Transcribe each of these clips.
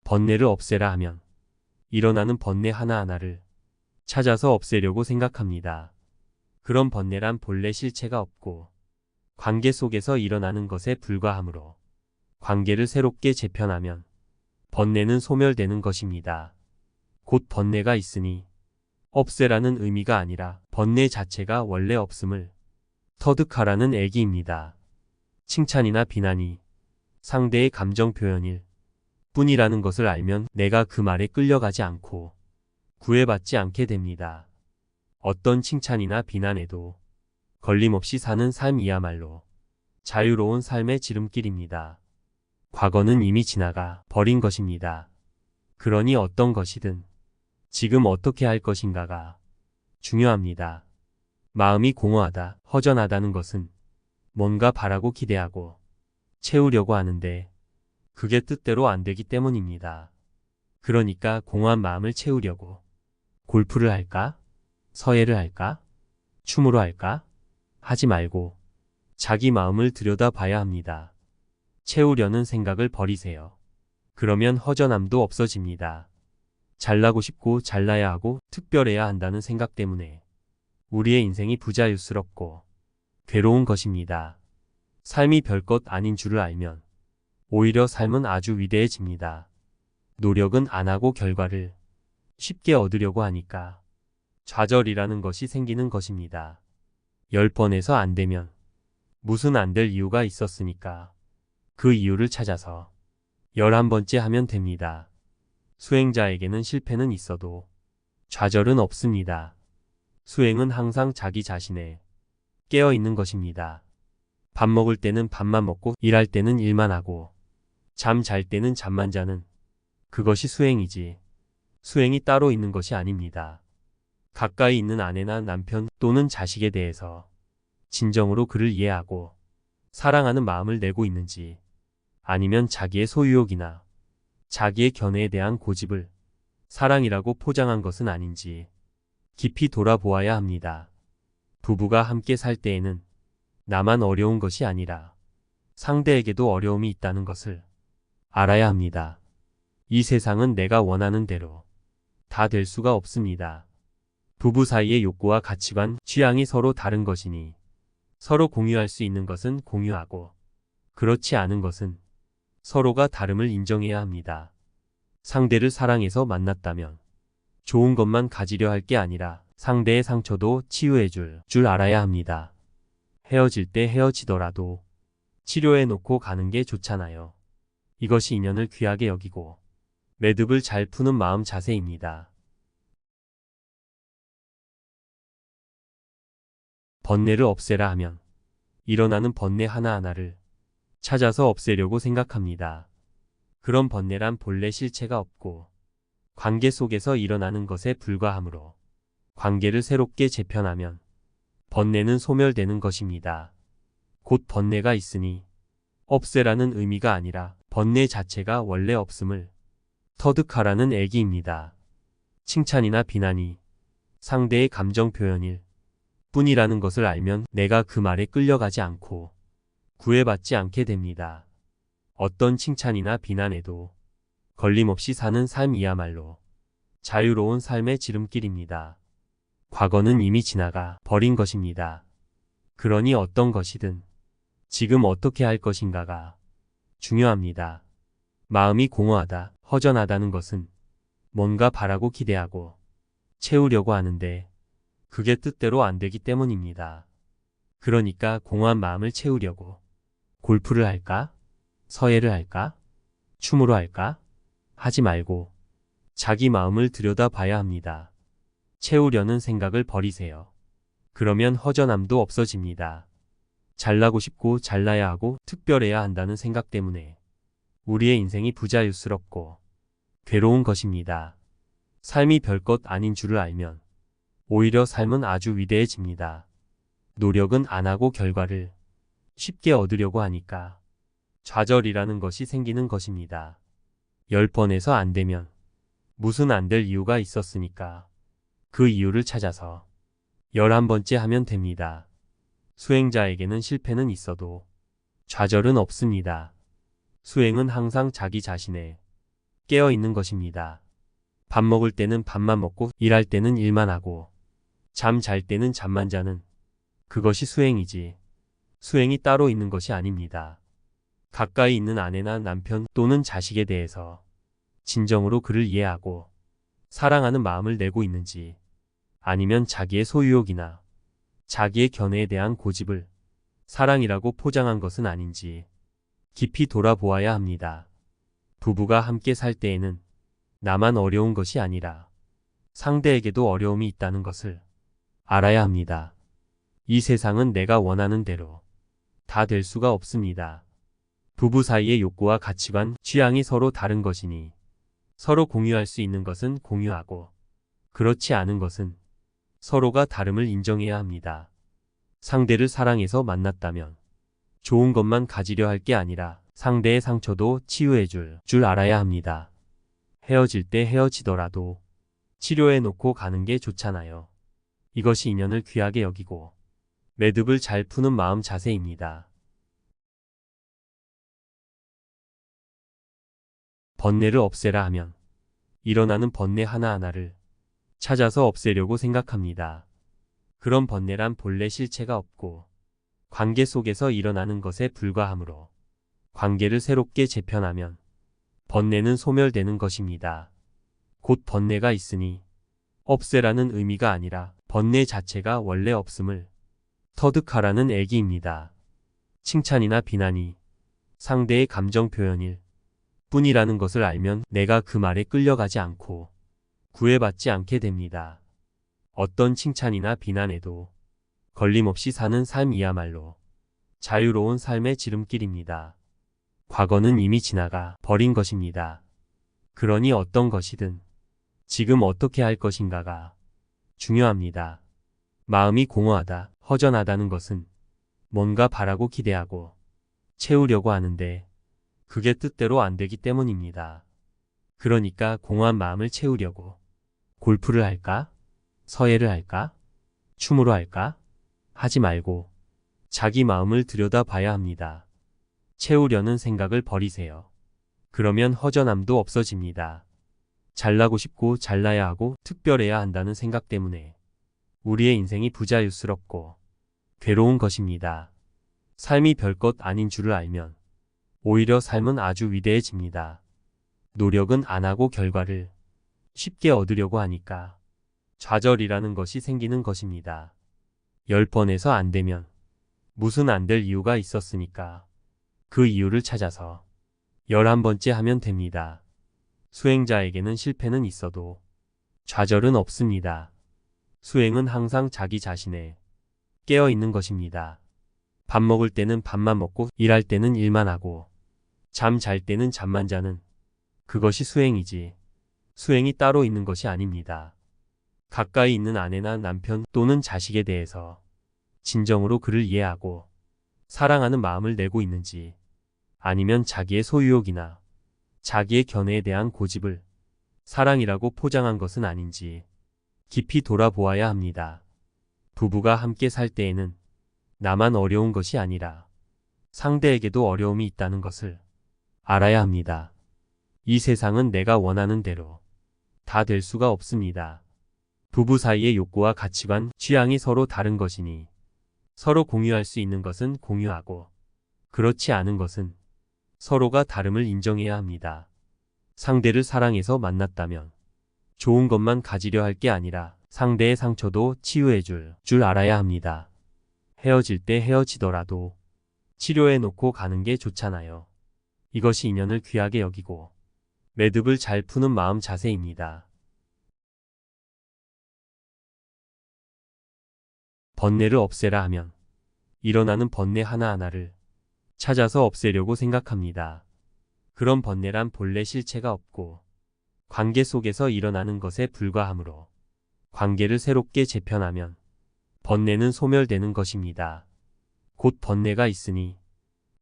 번뇌를 없애라 하면 일어나는 번뇌 하나하나를 찾아서 없애려고 생각합니다. 그런 번뇌란 본래 실체가 없고 관계 속에서 일어나는 것에 불과하므로 관계를 새롭게 재편하면 번뇌는 소멸되는 것입니다. 곧 번뇌가 있으니 없애라는 의미가 아니라 번뇌 자체가 원래 없음을 터득하라는 얘기입니다. 칭찬이나 비난이 상대의 감정 표현일 뿐이라는 것을 알면 내가 그 말에 끌려가지 않고 구애받지 않게 됩니다. 어떤 칭찬이나 비난에도 걸림없이 사는 삶이야말로 자유로운 삶의 지름길입니다. 과거는 이미 지나가 버린 것입니다. 그러니 어떤 것이든 지금 어떻게 할 것인가가 중요합니다. 마음이 공허하다, 허전하다는 것은 뭔가 바라고 기대하고 채우려고 하는데 그게 뜻대로 안 되기 때문입니다. 그러니까 공허한 마음을 채우려고 골프를 할까? 서예를 할까? 춤으로 할까? 하지 말고 자기 마음을 들여다봐야 합니다. 채우려는 생각을 버리세요. 그러면 허전함도 없어집니다. 잘나고 싶고 잘나야 하고 특별해야 한다는 생각 때문에 우리의 인생이 부자유스럽고 괴로운 것입니다. 삶이 별것 아닌 줄을 알면 오히려 삶은 아주 위대해집니다. 노력은 안 하고 결과를 쉽게 얻으려고 하니까 좌절이라는 것이 생기는 것입니다. 10번에서 안 되면 무슨 안 될 이유가 있었으니까 그 이유를 찾아서 11번째 하면 됩니다. 수행자에게는 실패는 있어도 좌절은 없습니다. 수행은 항상 자기 자신에 깨어 있는 것입니다. 밥 먹을 때는 밥만 먹고 일할 때는 일만 하고 잠 잘 때는 잠만 자는 그것이 수행이지 수행이 따로 있는 것이 아닙니다. 가까이 있는 아내나 남편 또는 자식에 대해서 진정으로 그를 이해하고 사랑하는 마음을 내고 있는지 아니면 자기의 소유욕이나 자기의 견해에 대한 고집을 사랑이라고 포장한 것은 아닌지 깊이 돌아보아야 합니다. 부부가 함께 살 때에는 나만 어려운 것이 아니라 상대에게도 어려움이 있다는 것을 알아야 합니다. 이 세상은 내가 원하는 대로 다 될 수가 없습니다. 부부 사이의 욕구와 가치관, 취향이 서로 다른 것이니 서로 공유할 수 있는 것은 공유하고 그렇지 않은 것은 서로가 다름을 인정해야 합니다. 상대를 사랑해서 만났다면 좋은 것만 가지려 할 게 아니라 상대의 상처도 치유해 줄 알아야 합니다. 헤어질 때 헤어지더라도 치료해 놓고 가는 게 좋잖아요. 이것이 인연을 귀하게 여기고 매듭을 잘 푸는 마음 자세입니다. 번뇌를 없애라 하면 일어나는 번뇌 하나하나를 찾아서 없애려고 생각합니다. 그런 번뇌란 본래 실체가 없고 관계 속에서 일어나는 것에 불과하므로 관계를 새롭게 재편하면 번뇌는 소멸되는 것입니다. 곧 번뇌가 있으니 없애라는 의미가 아니라 번뇌 자체가 원래 없음을 터득하라는 얘기입니다. 칭찬이나 비난이 상대의 감정 표현일 뿐이라는 것을 알면 내가 그 말에 끌려가지 않고 구애받지 않게 됩니다. 어떤 칭찬이나 비난에도 걸림없이 사는 삶이야말로 자유로운 삶의 지름길입니다. 과거는 이미 지나가 버린 것입니다. 그러니 어떤 것이든 지금 어떻게 할 것인가가 중요합니다. 마음이 공허하다, 허전하다는 것은 뭔가 바라고 기대하고 채우려고 하는데 그게 뜻대로 안 되기 때문입니다. 그러니까 공허한 마음을 채우려고 골프를 할까? 서예를 할까? 춤으로 할까? 하지 말고 자기 마음을 들여다봐야 합니다. 채우려는 생각을 버리세요. 그러면 허전함도 없어집니다. 잘나고 싶고 잘나야 하고 특별해야 한다는 생각 때문에 우리의 인생이 부자유스럽고 괴로운 것입니다. 삶이 별것 아닌 줄을 알면 오히려 삶은 아주 위대해집니다. 노력은 안 하고 결과를 쉽게 얻으려고 하니까 좌절이라는 것이 생기는 것입니다. 10번에서 안 되면 무슨 안 될 이유가 있었으니까 그 이유를 찾아서 11번째 하면 됩니다. 수행자에게는 실패는 있어도 좌절은 없습니다. 수행은 항상 자기 자신에 깨어 있는 것입니다. 밥 먹을 때는 밥만 먹고 일할 때는 일만 하고 잠 잘 때는 잠만 자는 그것이 수행이지 수행이 따로 있는 것이 아닙니다. 가까이 있는 아내나 남편 또는 자식에 대해서 진정으로 그를 이해하고 사랑하는 마음을 내고 있는지 아니면 자기의 소유욕이나 자기의 견해에 대한 고집을 사랑이라고 포장한 것은 아닌지 깊이 돌아보아야 합니다. 부부가 함께 살 때에는 나만 어려운 것이 아니라 상대에게도 어려움이 있다는 것을 알아야 합니다. 이 세상은 내가 원하는 대로 다 될 수가 없습니다. 부부 사이의 욕구와 가치관, 취향이 서로 다른 것이니 서로 공유할 수 있는 것은 공유하고 그렇지 않은 것은 서로가 다름을 인정해야 합니다. 상대를 사랑해서 만났다면 좋은 것만 가지려 할 게 아니라 상대의 상처도 치유해 줄 알아야 합니다. 헤어질 때 헤어지더라도 치료해 놓고 가는 게 좋잖아요. 이것이 인연을 귀하게 여기고 매듭을 잘 푸는 마음 자세입니다. 번뇌를 없애라 하면 일어나는 번뇌 하나하나를 찾아서 없애려고 생각합니다. 그런 번뇌란 본래 실체가 없고 관계 속에서 일어나는 것에 불과하므로 관계를 새롭게 재편하면 번뇌는 소멸되는 것입니다. 곧 번뇌가 있으니 없애라는 의미가 아니라 번뇌 자체가 원래 없음을 터득하라는 얘기입니다. 칭찬이나 비난이 상대의 감정 표현일 뿐이라는 것을 알면 내가 그 말에 끌려가지 않고 구애받지 않게 됩니다. 어떤 칭찬이나 비난에도 걸림없이 사는 삶이야말로 자유로운 삶의 지름길입니다. 과거는 이미 지나가 버린 것입니다. 그러니 어떤 것이든 지금 어떻게 할 것인가가 중요합니다. 마음이 공허하다, 허전하다는 것은 뭔가 바라고 기대하고 채우려고 하는데 그게 뜻대로 안 되기 때문입니다. 그러니까 공허한 마음을 채우려고 골프를 할까? 서예를 할까? 춤으로 할까? 하지 말고 자기 마음을 들여다봐야 합니다. 채우려는 생각을 버리세요. 그러면 허전함도 없어집니다. 잘나고 싶고 잘나야 하고 특별해야 한다는 생각 때문에 우리의 인생이 부자유스럽고 괴로운 것입니다. 삶이 별것 아닌 줄을 알면 오히려 삶은 아주 위대해집니다. 노력은 안 하고 결과를 쉽게 얻으려고 하니까 좌절이라는 것이 생기는 것입니다. 10번에서 안 되면 무슨 안 될 이유가 있었으니까 그 이유를 찾아서 11번째 하면 됩니다. 수행자에게는 실패는 있어도 좌절은 없습니다. 수행은 항상 자기 자신에 깨어 있는 것입니다. 밥 먹을 때는 밥만 먹고 일할 때는 일만 하고 잠 잘 때는 잠만 자는 그것이 수행이지 수행이 따로 있는 것이 아닙니다. 가까이 있는 아내나 남편 또는 자식에 대해서 진정으로 그를 이해하고 사랑하는 마음을 내고 있는지 아니면 자기의 소유욕이나 자기의 견해에 대한 고집을 사랑이라고 포장한 것은 아닌지 깊이 돌아보아야 합니다. 부부가 함께 살 때에는 나만 어려운 것이 아니라 상대에게도 어려움이 있다는 것을 알아야 합니다. 이 세상은 내가 원하는 대로 다 될 수가 없습니다. 부부 사이의 욕구와 가치관, 취향이 서로 다른 것이니 서로 공유할 수 있는 것은 공유하고 그렇지 않은 것은 서로가 다름을 인정해야 합니다. 상대를 사랑해서 만났다면 좋은 것만 가지려 할 게 아니라 상대의 상처도 치유해 줄 알아야 합니다. 헤어질 때 헤어지더라도 치료해 놓고 가는 게 좋잖아요. 이것이 인연을 귀하게 여기고 매듭을 잘 푸는 마음 자세입니다. 번뇌를 없애라 하면 일어나는 번뇌 하나하나를 찾아서 없애려고 생각합니다. 그런 번뇌란 본래 실체가 없고 관계 속에서 일어나는 것에 불과하므로 관계를 새롭게 재편하면 번뇌는 소멸되는 것입니다. 곧 번뇌가 있으니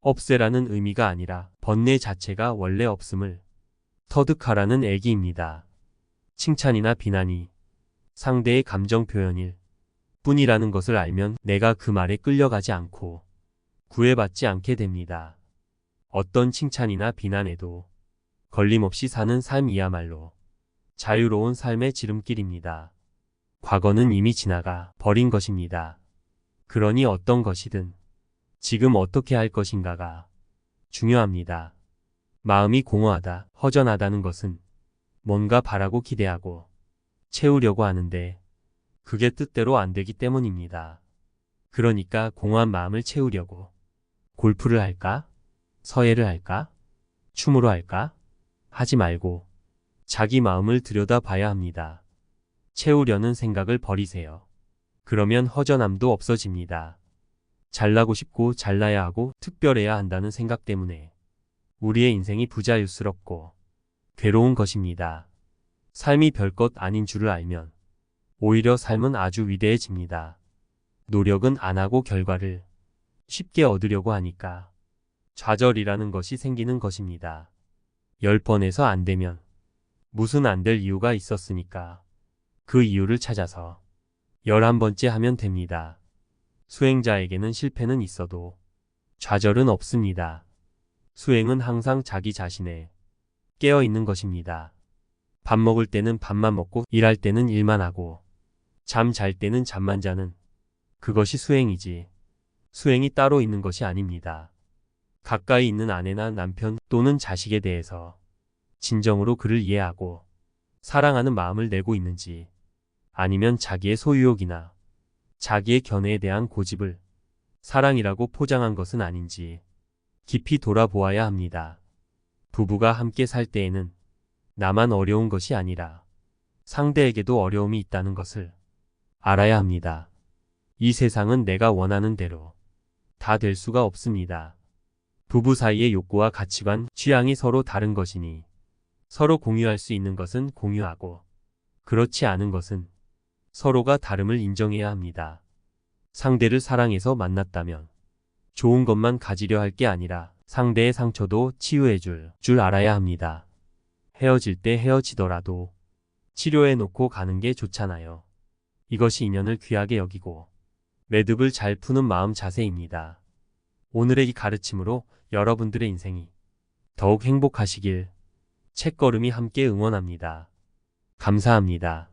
없애라는 의미가 아니라 번뇌 자체가 원래 없음을 터득하라는 얘기입니다. 칭찬이나 비난이 상대의 감정 표현일 뿐이라는 것을 알면 내가 그 말에 끌려가지 않고 구애받지 않게 됩니다. 어떤 칭찬이나 비난에도 걸림없이 사는 삶이야말로 자유로운 삶의 지름길입니다. 과거는 이미 지나가 버린 것입니다. 그러니 어떤 것이든 지금 어떻게 할 것인가가 중요합니다. 마음이 공허하다, 허전하다는 것은 뭔가 바라고 기대하고 채우려고 하는데 그게 뜻대로 안 되기 때문입니다. 그러니까 공허한 마음을 채우려고 골프를 할까? 서예를 할까? 춤으로 할까? 하지 말고 자기 마음을 들여다봐야 합니다. 채우려는 생각을 버리세요. 그러면 허전함도 없어집니다. 잘나고 싶고 잘나야 하고 특별해야 한다는 생각 때문에 우리의 인생이 부자유스럽고 괴로운 것입니다. 삶이 별것 아닌 줄을 알면 오히려 삶은 아주 위대해집니다. 노력은 안 하고 결과를 쉽게 얻으려고 하니까 좌절이라는 것이 생기는 것입니다. 10번에서 안 되면 무슨 안 될 이유가 있었으니까 그 이유를 찾아서 11번째 하면 됩니다. 수행자에게는 실패는 있어도 좌절은 없습니다. 수행은 항상 자기 자신에 깨어 있는 것입니다. 밥 먹을 때는 밥만 먹고 일할 때는 일만 하고 잠 잘 때는 잠만 자는 그것이 수행이지 수행이 따로 있는 것이 아닙니다. 가까이 있는 아내나 남편 또는 자식에 대해서 진정으로 그를 이해하고 사랑하는 마음을 내고 있는지 아니면 자기의 소유욕이나 자기의 견해에 대한 고집을 사랑이라고 포장한 것은 아닌지 깊이 돌아보아야 합니다. 부부가 함께 살 때에는 나만 어려운 것이 아니라 상대에게도 어려움이 있다는 것을 알아야 합니다. 이 세상은 내가 원하는 대로 다 될 수가 없습니다. 부부 사이의 욕구와 가치관, 취향이 서로 다른 것이니 서로 공유할 수 있는 것은 공유하고 그렇지 않은 것은 서로가 다름을 인정해야 합니다. 상대를 사랑해서 만났다면 좋은 것만 가지려 할 게 아니라 상대의 상처도 치유해 줄 알아야 합니다. 헤어질 때 헤어지더라도 치료해 놓고 가는 게 좋잖아요. 이것이 인연을 귀하게 여기고 매듭을 잘 푸는 마음 자세입니다. 오늘의 이 가르침으로 여러분들의 인생이 더욱 행복하시길 책걸음이 함께 응원합니다. 감사합니다.